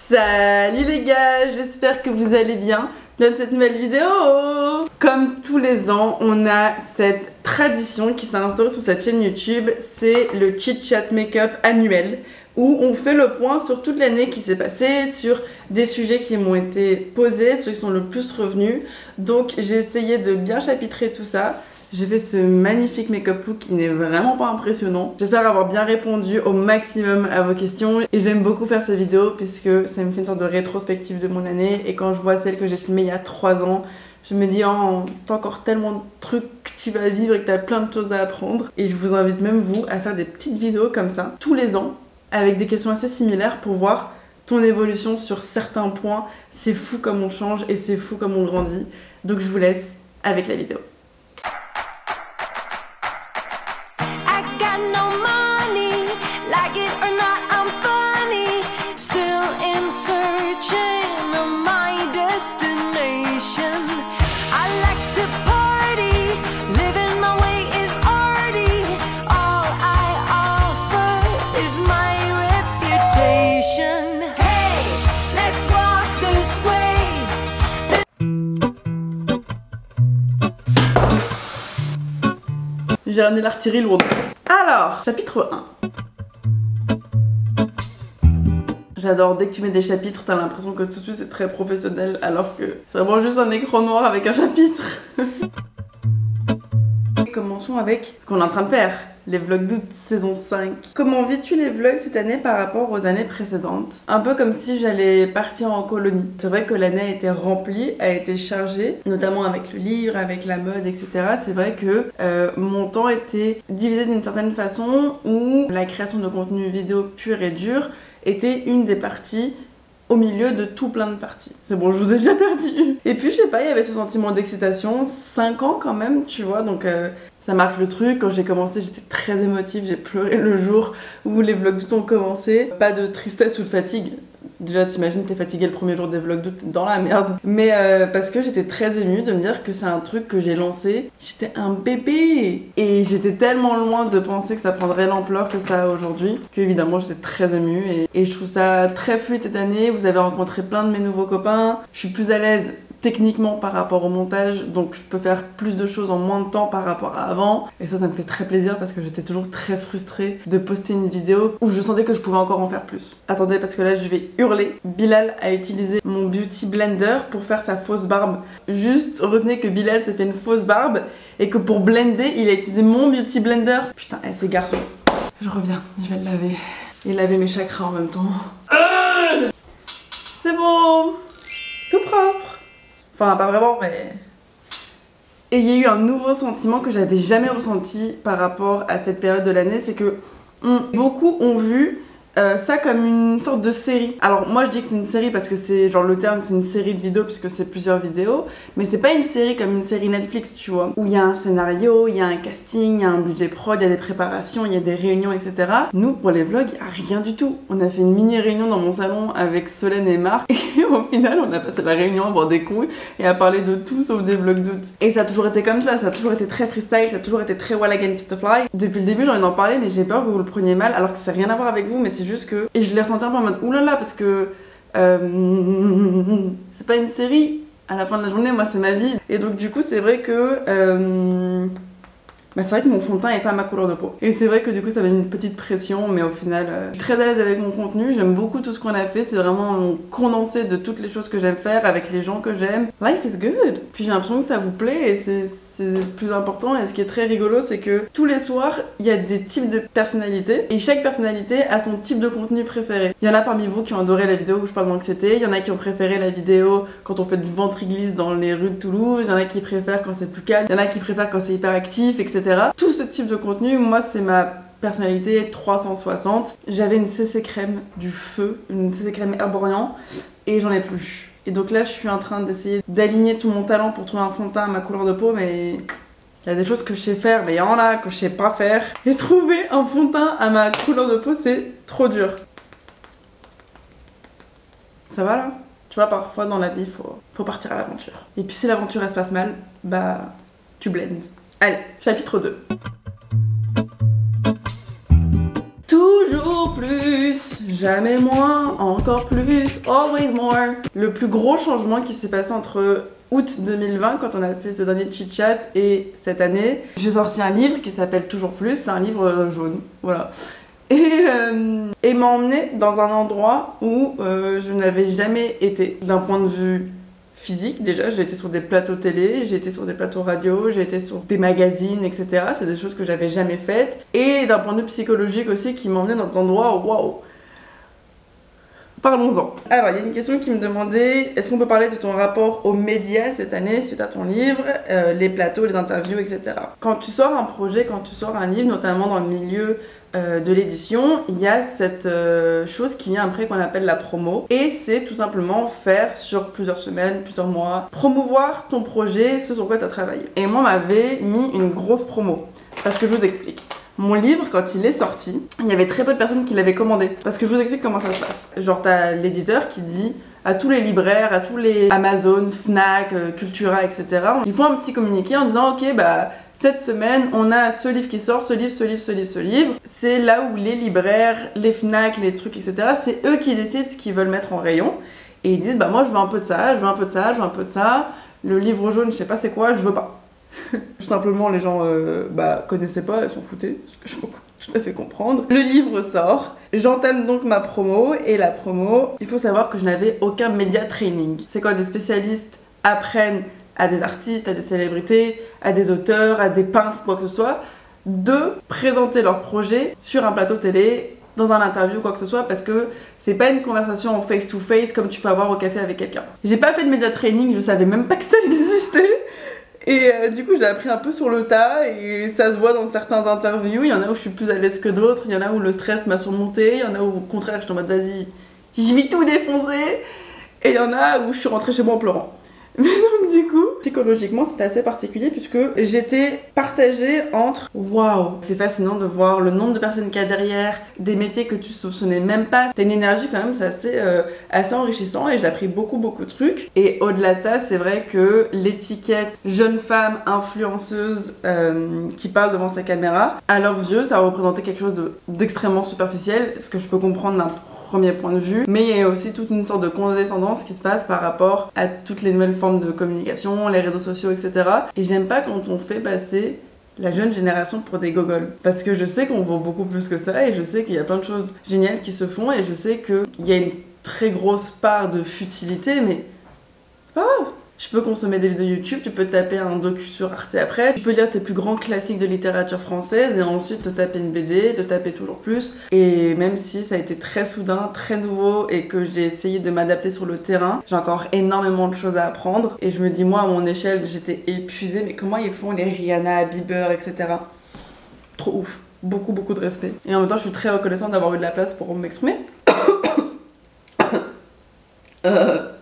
Salut les gars, j'espère que vous allez bien dans cette nouvelle vidéo. Comme tous les ans, on a cette tradition qui s'est instaurée sur cette chaîne YouTube, c'est le Chit Chat Make-up annuel où on fait le point sur toute l'année qui s'est passée, sur des sujets qui m'ont été posés, ceux qui sont le plus revenus. Donc j'ai essayé de bien chapitrer tout ça. J'ai fait ce magnifique make-up look qui n'est vraiment pas impressionnant. J'espère avoir bien répondu au maximum à vos questions et j'aime beaucoup faire ces vidéos puisque ça me fait une sorte de rétrospective de mon année et quand je vois celle que j'ai filmée il y a 3 ans, je me dis oh, t'as encore tellement de trucs que tu vas vivre et que t'as plein de choses à apprendre. Et je vous invite même vous à faire des petites vidéos comme ça tous les ans avec des questions assez similaires pour voir ton évolution sur certains points. C'est fou comme on change et c'est fou comme on grandit. Donc je vous laisse avec la vidéo. J'ai ramené l'artillerie lourde. Alors, chapitre 1. J'adore, dès que tu mets des chapitres, t'as l'impression que tout de suite c'est très professionnel alors que c'est vraiment juste un écran noir avec un chapitre. Commençons avec ce qu'on est en train de faire. Les vlogs d'août saison 5. Comment vis-tu les vlogs cette année par rapport aux années précédentes? Un peu comme si j'allais partir en colonie. C'est vrai que l'année a été remplie, a été chargée, notamment avec le livre, avec la mode, etc. C'est vrai que mon temps était divisé d'une certaine façon où la création de contenu vidéo pur et dur était une des parties au milieu de tout plein de parties. C'est bon, je vous ai bien perdu. Et puis je sais pas, il y avait ce sentiment d'excitation, 5 ans quand même, tu vois, donc ça marque le truc. Quand j'ai commencé, j'étais très émotive, j'ai pleuré le jour où les vlogs d'août ont commencé. Pas de tristesse ou de fatigue. Déjà, t'imagines, t'es fatiguée le premier jour des vlogs d'août, t'es dans la merde. Mais parce que j'étais très émue de me dire que c'est un truc que j'ai lancé. J'étais un bébé et j'étais tellement loin de penser que ça prendrait l'ampleur que ça a aujourd'hui qu'évidemment j'étais très émue et je trouve ça très fluide cette année. Vous avez rencontré plein de mes nouveaux copains. Je suis plus à l'aise techniquement par rapport au montage, donc je peux faire plus de choses en moins de temps par rapport à avant et ça me fait très plaisir parce que j'étais toujours très frustrée de poster une vidéo où je sentais que je pouvais encore en faire plus. Attendez parce que là je vais hurler. Bilal a utilisé mon beauty blender pour faire sa fausse barbe. Juste retenez que Bilal s'est fait une fausse barbe et que pour blender il a utilisé mon beauty blender. Putain, ces garçons. Je reviens, je vais le laver et laver mes chakras en même temps. C'est bon, tout propre. Enfin, pas vraiment, mais... Et il y a eu un nouveau sentiment que j'avais jamais ressenti par rapport à cette période de l'année, c'est que beaucoup ont vu ça comme une sorte de série. Alors moi je dis que c'est une série parce que c'est genre le terme c'est une série de vidéos puisque c'est plusieurs vidéos, mais c'est pas une série comme une série Netflix, tu vois, où il y a un scénario, il y a un casting, il y a un budget prod, il y a des préparations, il y a des réunions, etc. Nous pour les vlogs, il n'y a rien du tout. On a fait une mini réunion dans mon salon avec Solène et Marc et au final on a passé la réunion à boire des coups et à parler de tout sauf des vlogs d'août. Et ça a toujours été comme ça a toujours été très freestyle, ça a toujours été très Wall Again Pistol Fly. Depuis le début j'ai envie d'en parler mais j'ai peur que vous le preniez mal alors que ça n'a rien à voir avec vous, mais c'est juste que... Et je l'ai ressenti un peu en mode oulala parce que c'est pas une série, à la fin de la journée moi c'est ma vie. Et donc du coup c'est vrai que c'est vrai que mon fond de teint est pas ma couleur de peau. Et c'est vrai que du coup ça avait une petite pression, mais au final je suis très à l'aise avec mon contenu, j'aime beaucoup tout ce qu'on a fait, c'est vraiment un condensé de toutes les choses que j'aime faire avec les gens que j'aime. Life is good. Puis j'ai l'impression que ça vous plaît et c'est le plus important. Et ce qui est très rigolo c'est que tous les soirs il y a des types de personnalités et chaque personnalité a son type de contenu préféré. Il y en a parmi vous qui ont adoré la vidéo où je parle d'anxiété, il y en a qui ont préféré la vidéo quand on fait du ventre glisse dans les rues de Toulouse, il y en a qui préfèrent quand c'est plus calme, il y en a qui préfèrent quand c'est hyper actif, etc. Tout ce type de contenu, moi c'est ma personnalité 360. J'avais une CC crème du feu, une CC crème Herborian et j'en ai plus. Et donc là je suis en train d'essayer d'aligner tout mon talent pour trouver un fond de teint à ma couleur de peau, mais il y a des choses que je sais faire, mais il y en a que je sais pas faire. Et trouver un fond de teint à ma couleur de peau c'est trop dur. Ça va là? Tu vois, parfois dans la vie faut partir à l'aventure. Et puis si l'aventure elle se passe mal, bah tu blendes. Allez, chapitre 2. Toujours plus, Jamais moins, encore plus, always more. Le plus gros changement qui s'est passé entre août 2020 quand on a fait ce dernier chit-chat et cette année, j'ai sorti un livre qui s'appelle Toujours Plus, c'est un livre jaune, voilà. Et m'a emmené dans un endroit où je n'avais jamais été d'un point de vue physique. Déjà, j'ai été sur des plateaux télé, j'ai été sur des plateaux radio, j'ai été sur des magazines, etc. C'est des choses que j'avais jamais faites. Et d'un point de vue psychologique aussi, qui m'emmenait dans des endroits waouh. Parlons-en. Alors, il y a une question qui me demandait, est-ce qu'on peut parler de ton rapport aux médias cette année suite à ton livre, les plateaux, les interviews, etc. Quand tu sors un projet, quand tu sors un livre, notamment dans le milieu de l'édition, il y a cette chose qui vient après qu'on appelle la promo. Et c'est tout simplement faire sur plusieurs semaines, plusieurs mois, promouvoir ton projet, ce sur quoi tu as travaillé. Et moi, on m'avait mis une grosse promo. Parce que je vous explique. Mon livre, quand il est sorti, il y avait très peu de personnes qui l'avaient commandé. Parce que je vous explique comment ça se passe. Genre, t'as l'éditeur qui dit à tous les libraires, à tous les Amazon, Fnac, Cultura, etc. Ils font un petit communiqué en disant, ok, bah, cette semaine, on a ce livre qui sort, ce livre. C'est là où les libraires, les Fnac, les trucs, etc., c'est eux qui décident ce qu'ils veulent mettre en rayon. Et ils disent, bah, moi, je veux un peu de ça, je veux un peu de ça, je veux un peu de ça. Le livre jaune, je sais pas c'est quoi, je veux pas. Tout simplement, les gens connaissaient pas, elles s'en foutaient, ce que je peux tout à fait comprendre. Le livre sort, j'entame donc ma promo, et la promo, il faut savoir que je n'avais aucun média training. C'est quoi, des spécialistes apprennent à des artistes, à des célébrités, à des auteurs, à des peintres, quoi que ce soit, de présenter leur projet sur un plateau télé, dans un interview, quoi que ce soit, parce que c'est pas une conversation en face to face comme tu peux avoir au café avec quelqu'un. J'ai pas fait de média training, je savais même pas que ça existait. Et du coup, j'ai appris un peu sur le tas, et ça se voit dans certains interviews. Il y en a où je suis plus à l'aise que d'autres, il y en a où le stress m'a surmonté, il y en a où au contraire, je suis en mode vas-y, je vais tout défoncer, et il y en a où je suis rentrée chez moi en pleurant. Mais donc du coup, psychologiquement, c'était assez particulier puisque j'étais partagée entre waouh, c'est fascinant de voir le nombre de personnes qu'il y a derrière, des métiers que tu soupçonnais même pas. T'as une énergie quand même, c'est assez enrichissant, et j'ai appris beaucoup de trucs. Et au-delà de ça, c'est vrai que l'étiquette jeune femme influenceuse qui parle devant sa caméra, à leurs yeux, ça représentait quelque chose d'extrêmement superficiel, ce que je peux comprendre d'un premier point de vue, mais il y a aussi toute une sorte de condescendance qui se passe par rapport à toutes les nouvelles formes de communication, les réseaux sociaux, etc. Et j'aime pas quand on fait passer la jeune génération pour des gogoles, parce que je sais qu'on vaut beaucoup plus que ça, et je sais qu'il y a plein de choses géniales qui se font, et je sais qu'il y a une très grosse part de futilité, mais c'est pas grave. Tu peux consommer des vidéos YouTube, tu peux taper un docu sur Arte après, tu peux lire tes plus grands classiques de littérature française et ensuite te taper une BD, te taper Toujours Plus. Et même si ça a été très soudain, très nouveau, et que j'ai essayé de m'adapter sur le terrain, j'ai encore énormément de choses à apprendre. Et je me dis, moi à mon échelle, j'étais épuisée, mais comment ils font les Rihanna, Bieber, etc. Trop ouf. Beaucoup de respect. Et en même temps, je suis très reconnaissante d'avoir eu de la place pour m'exprimer.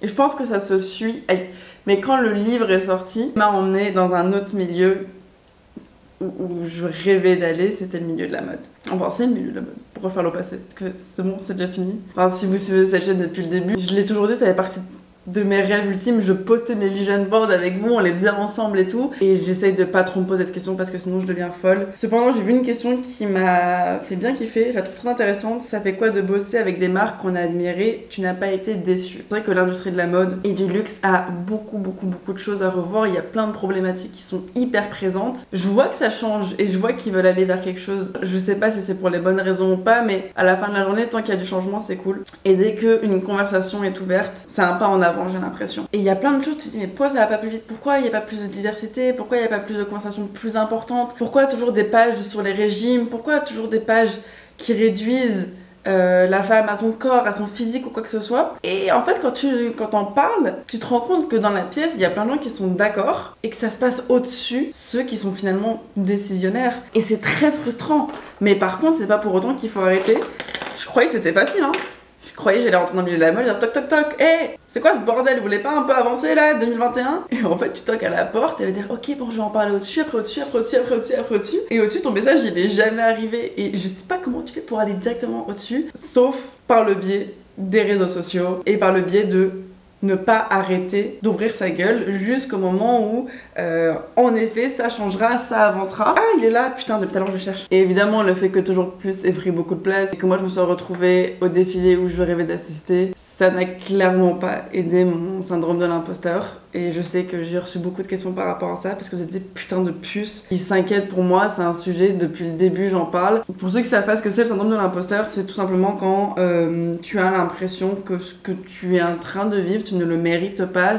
Et je pense que ça se suit. Mais quand le livre est sorti, il m'a emmené dans un autre milieu où je rêvais d'aller, c'était le milieu de la mode. Enfin, c'est le milieu de la mode. Pourquoi je parle au passé? Parce que c'est bon, c'est déjà fini. Enfin, si vous suivez cette chaîne depuis le début, je l'ai toujours dit, ça fait partie de mes rêves ultimes. Je postais mes vision boards avec vous, on les faisait ensemble et tout. Et j'essaye de pas trop me poser de questions parce que sinon je deviens folle. Cependant, j'ai vu une question qui m'a fait bien kiffer, je la trouve très intéressante. Ça fait quoi de bosser avec des marques qu'on a admirées? Tu n'as pas été déçu? C'est vrai que l'industrie de la mode et du luxe a beaucoup de choses à revoir. Il y a plein de problématiques qui sont hyper présentes. Je vois que ça change et je vois qu'ils veulent aller vers quelque chose. Je sais pas si c'est pour les bonnes raisons ou pas, mais à la fin de la journée, tant qu'il y a du changement, c'est cool. Et dès qu'une conversation est ouverte, c'est un pas en avant, j'ai l'impression. Et il y a plein de choses, tu te dis mais pourquoi ça va pas plus vite? Pourquoi il n'y a pas plus de diversité? Pourquoi il n'y a pas plus de conversations plus importantes? Pourquoi toujours des pages sur les régimes? Pourquoi toujours des pages qui réduisent la femme à son corps, à son physique ou quoi que ce soit? Et en fait, quand t'en parles, tu te rends compte que dans la pièce, il y a plein de gens qui sont d'accord et que ça se passe au-dessus, ceux qui sont finalement décisionnaires. Et c'est très frustrant. Mais par contre, c'est pas pour autant qu'il faut arrêter. Je croyais que c'était facile, hein. Je croyais que j'allais rentrer dans le milieu de la mode et dire toc toc toc, hé, c'est quoi ce bordel, vous voulez pas un peu avancer là, 2021? Et en fait tu toques à la porte et elle va dire ok bon je vais en parler au-dessus, après au-dessus, après au-dessus, après au-dessus, après au-dessus. Et au-dessus ton message il est jamais arrivé et je sais pas comment tu fais pour aller directement au-dessus, sauf par le biais des réseaux sociaux et par le biais de ne pas arrêter d'ouvrir sa gueule jusqu'au moment où en effet ça changera, ça avancera. Ah, il est là, putain, depuis tout à l'heure je cherche. Et évidemment le fait que Toujours Plus ait pris beaucoup de place et que moi je me sois retrouvée au défilé où je rêvais d'assister, ça n'a clairement pas aidé mon syndrome de l'imposteur. Et je sais que j'ai reçu beaucoup de questions par rapport à ça parce que c'est des putains de puces qui s'inquiètent pour moi. C'est un sujet, depuis le début j'en parle. Pour ceux qui savent pas ce que c'est le syndrome de l'imposteur, c'est tout simplement quand tu as l'impression que ce que tu es en train de vivre, tu ne le mérites pas.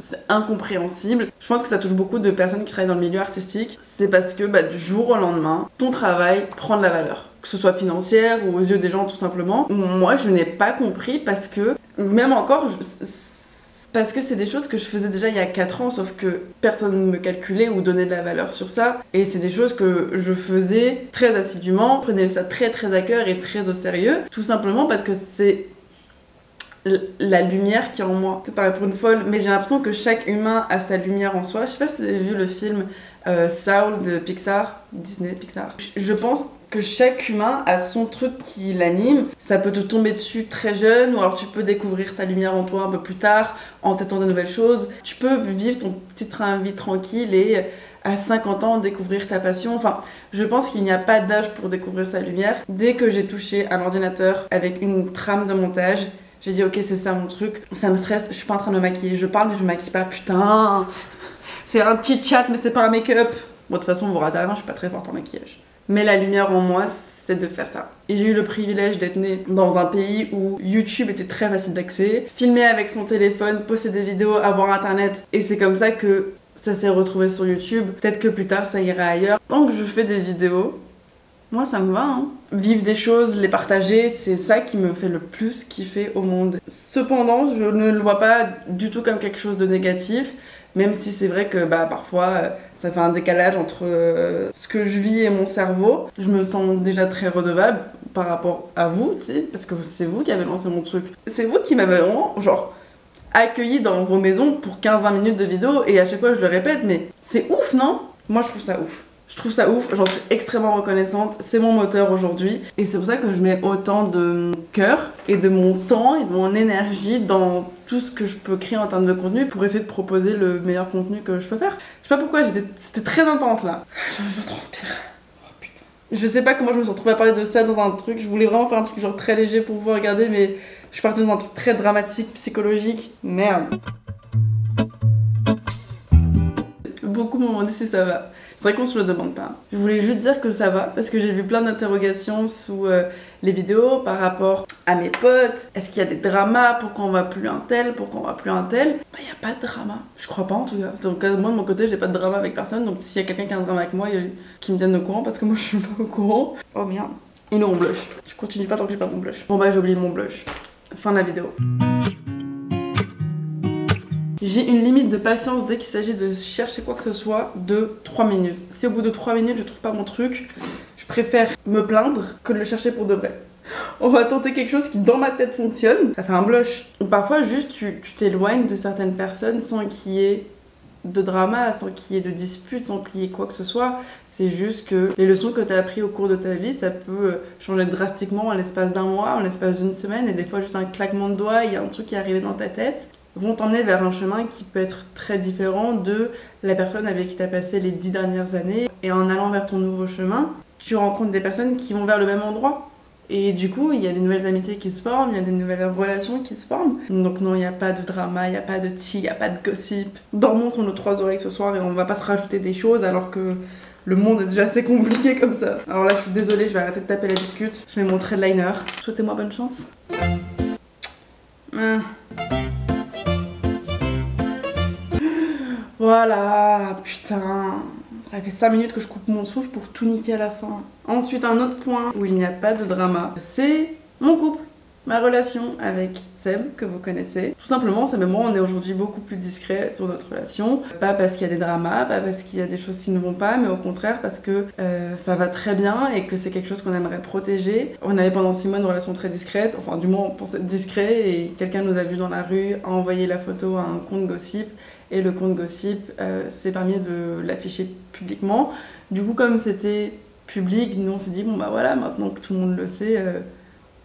C'est incompréhensible. Je pense que ça touche beaucoup de personnes qui travaillent dans le milieu artistique. C'est parce que du jour au lendemain, ton travail prend de la valeur. Que ce soit financière ou aux yeux des gens tout simplement. Moi je n'ai pas compris parce que, même encore, parce que c'est des choses que je faisais déjà il y a 4 ans, sauf que personne ne me calculait ou donnait de la valeur sur ça. Et c'est des choses que je faisais très assidûment, prenais ça très très à cœur et très au sérieux. Tout simplement parce que c'est la lumière qui est en moi. C'est pareil pour une folle, mais j'ai l'impression que chaque humain a sa lumière en soi. Je sais pas si vous avez vu le film Soul de Pixar, Disney Pixar. Je pense que chaque humain a son truc qui l'anime. Ça peut te tomber dessus très jeune, ou alors tu peux découvrir ta lumière en toi un peu plus tard, en testant de nouvelles choses. Tu peux vivre ton petit train de vie tranquille et à 50 ans découvrir ta passion. Enfin, je pense qu'il n'y a pas d'âge pour découvrir sa lumière. Dès que j'ai touché un ordinateur avec une trame de montage, j'ai dit ok, c'est ça mon truc, ça me stresse, je suis pas en train de me maquiller, je parle mais je me maquille pas, putain, c'est un petit chat mais c'est pas un make-up. Bon, de toute façon vous ratez rien, je suis pas très forte en maquillage. Mais la lumière en moi, c'est de faire ça. Et j'ai eu le privilège d'être née dans un pays où YouTube était très facile d'accès, filmer avec son téléphone, poster des vidéos, avoir internet, et c'est comme ça que ça s'est retrouvé sur YouTube. Peut-être que plus tard ça ira ailleurs. Tant que je fais des vidéos, moi ça me va, hein. Vivre des choses, les partager, c'est ça qui me fait le plus kiffer au monde. Cependant, je ne le vois pas du tout comme quelque chose de négatif, même si c'est vrai que parfois ça fait un décalage entre ce que je vis et mon cerveau. Je me sens déjà très redevable par rapport à vous, tu sais, parce que c'est vous qui avez lancé mon truc. C'est vous qui m'avez vraiment, accueilli dans vos maisons pour 15-20 minutes de vidéo, et à chaque fois je le répète, mais c'est ouf, non? Moi je trouve ça ouf. Je trouve ça ouf, j'en suis extrêmement reconnaissante, c'est mon moteur aujourd'hui. Et c'est pour ça que je mets autant de cœur et de mon temps et de mon énergie dans tout ce que je peux créer en termes de contenu pour essayer de proposer le meilleur contenu que je peux faire. Je sais pas pourquoi, c'était très intense là. Je transpire. Oh putain. Je sais pas comment je me suis retrouvée à parler de ça dans un truc, je voulais vraiment faire un truc très léger pour vous regarder, mais je suis partie dans un truc très dramatique, psychologique. Merde. Beaucoup m'ont demandé si ça va. C'est vrai qu'on se le demande pas. Je voulais juste dire que ça va parce que j'ai vu plein d'interrogations sous les vidéos par rapport à mes potes. Est-ce qu'il y a des dramas? Pourquoi on va plus un tel? Pourquoi on va plus un tel? Y a pas de drama. Je crois pas en tout cas. Donc moi de mon côté j'ai pas de drama avec personne. Donc s'il y a quelqu'un qui a un drama avec moi, qui me tienne au courant parce que moi je suis pas au courant. Oh merde. Et non, on blush. Je continue pas tant que j'ai pas mon blush. Bon j'ai oublié mon blush. Fin de la vidéo. J'ai une limite de patience dès qu'il s'agit de chercher quoi que ce soit de 3 minutes. Si au bout de 3 minutes je trouve pas mon truc, je préfère me plaindre que de le chercher pour de vrai. On va tenter quelque chose qui dans ma tête fonctionne, ça fait un blush. Parfois juste tu t'éloignes de certaines personnes sans qu'il y ait de drama, sans qu'il y ait de dispute, sans qu'il y ait quoi que ce soit. C'est juste que les leçons que tu as apprises au cours de ta vie, ça peut changer drastiquement en l'espace d'un mois, en l'espace d'une semaine, et des fois juste un claquement de doigts, il y a un truc qui est arrivé dans ta tête, vont t'emmener vers un chemin qui peut être très différent de la personne avec qui tu as passé les 10 dernières années. Et en allant vers ton nouveau chemin, tu rencontres des personnes qui vont vers le même endroit. Et du coup, il y a des nouvelles amitiés qui se forment, il y a des nouvelles relations qui se forment. Donc non, il n'y a pas de drama, il n'y a pas de tea, il n'y a pas de gossip. Dormons sur nos 3 oreilles ce soir et on va pas se rajouter des choses alors que le monde est déjà assez compliqué comme ça. Alors là, je suis désolée, je vais arrêter de taper la discute. Je mets mon trait de liner. Souhaitez-moi bonne chance. Voilà, putain, ça fait 5 minutes que je coupe mon souffle pour tout niquer à la fin. Ensuite, un autre point où il n'y a pas de drama, c'est mon couple, ma relation avec Seb, que vous connaissez. Tout simplement, Seb et moi, on est aujourd'hui beaucoup plus discrets sur notre relation. Pas parce qu'il y a des dramas, pas parce qu'il y a des choses qui ne vont pas, mais au contraire parce que ça va très bien et que c'est quelque chose qu'on aimerait protéger. On avait pendant 6 mois une relation très discrète, enfin du moins on pensait être discret, et quelqu'un nous a vu dans la rue, a envoyé la photo à un compte gossip. Et le compte gossip s'est permis de l'afficher publiquement. Du coup, comme c'était public, nous on s'est dit bon bah voilà, maintenant que tout le monde le sait,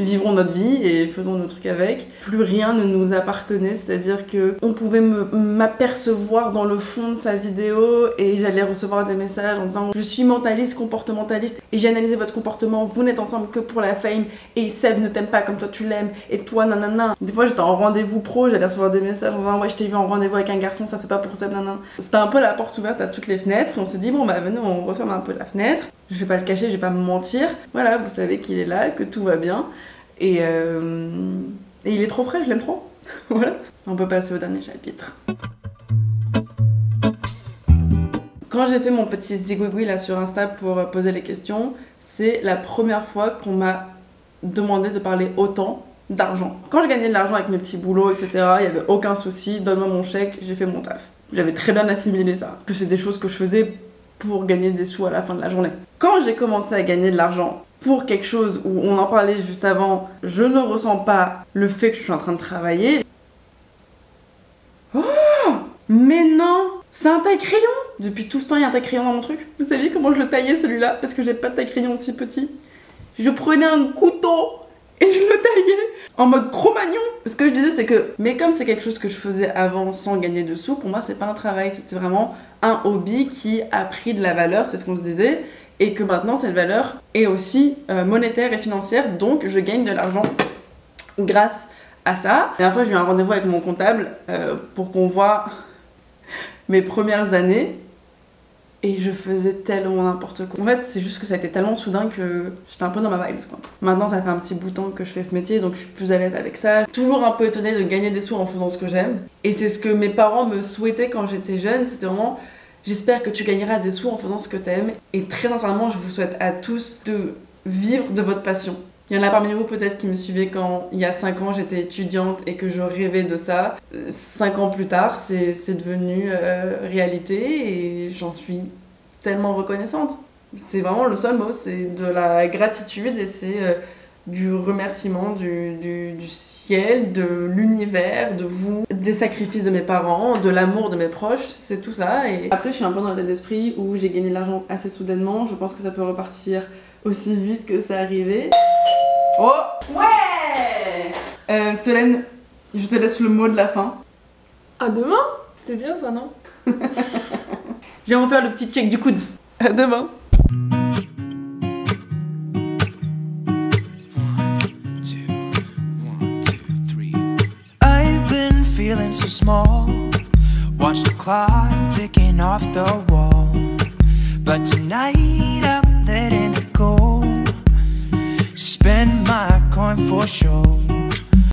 vivons notre vie et faisons nos trucs avec. Plus rien ne nous appartenait, c'est-à-dire que on pouvait m'apercevoir dans le fond de sa vidéo et j'allais recevoir des messages en disant je suis mentaliste, comportementaliste et j'ai analysé votre comportement, vous n'êtes ensemble que pour la fame et Seb ne t'aime pas comme toi tu l'aimes et toi nanana. Des fois j'étais en rendez-vous pro, j'allais recevoir des messages en disant ouais je t'ai vu en rendez-vous avec un garçon, ça c'est pas pour Seb nanana. C'était un peu la porte ouverte à toutes les fenêtres et on s'est dit bon bah venez on referme un peu la fenêtre. Je vais pas le cacher, je vais pas me mentir. Voilà, vous savez qu'il est là, que tout va bien. Et il est trop frais, je l'aime trop. Voilà. On peut passer au dernier chapitre. Quand j'ai fait mon petit zigouigoui là sur Insta pour poser les questions, c'est la première fois qu'on m'a demandé de parler autant d'argent. Quand je gagnais de l'argent avec mes petits boulots, etc., il n'y avait aucun souci, donne-moi mon chèque, j'ai fait mon taf. J'avais très bien assimilé ça, que c'est des choses que je faisais pour gagner des sous à la fin de la journée. Quand j'ai commencé à gagner de l'argent pour quelque chose où on en parlait juste avant, je ne ressens pas le fait que je suis en train de travailler. Oh, mais non, c'est un taille-crayon. Depuis tout ce temps, il y a un taille-crayon dans mon truc. Vous savez comment je le taillais celui-là? Parce que j'ai pas de taille-crayon aussi petit. Je prenais un couteau et je le taillais en mode Cro-Magnon. Ce que je disais c'est que, mais comme c'est quelque chose que je faisais avant sans gagner de sous, pour moi c'est pas un travail, c'était vraiment un hobby qui a pris de la valeur, c'est ce qu'on se disait, et que maintenant cette valeur est aussi monétaire et financière, donc je gagne de l'argent grâce à ça. La dernière fois j'ai eu un rendez-vous avec mon comptable pour qu'on voit mes premières années. Et je faisais tellement n'importe quoi. En fait, c'est juste que ça a été tellement soudain que j'étais un peu dans ma vibes, quoi. Maintenant, ça fait un petit bout de temps que je fais ce métier, donc je suis plus à l'aise avec ça. Toujours un peu étonnée de gagner des sous en faisant ce que j'aime. Et c'est ce que mes parents me souhaitaient quand j'étais jeune, c'était vraiment j'espère que tu gagneras des sous en faisant ce que t'aimes. Et très sincèrement, je vous souhaite à tous de vivre de votre passion. Il y en a parmi vous peut-être qui me suivaient quand il y a 5 ans j'étais étudiante et que je rêvais de ça. 5 ans plus tard, c'est devenu réalité et j'en suis tellement reconnaissante. C'est vraiment le seul mot, c'est de la gratitude et c'est du remerciement du ciel, de l'univers, de vous, des sacrifices de mes parents, de l'amour de mes proches, c'est tout ça. Et après je suis un peu dans l'état d'esprit où j'ai gagné de l'argent assez soudainement, je pense que ça peut repartir aussi vite que ça arrivait. Oh ouais Solène, je te laisse le mot de la fin. À demain? C'était bien ça, non? Je vais en faire le petit check du coude. À demain. I've been feeling so small. Watch the clock ticking off the wall. But tonight I'm letting it go. Spend my coin for sure.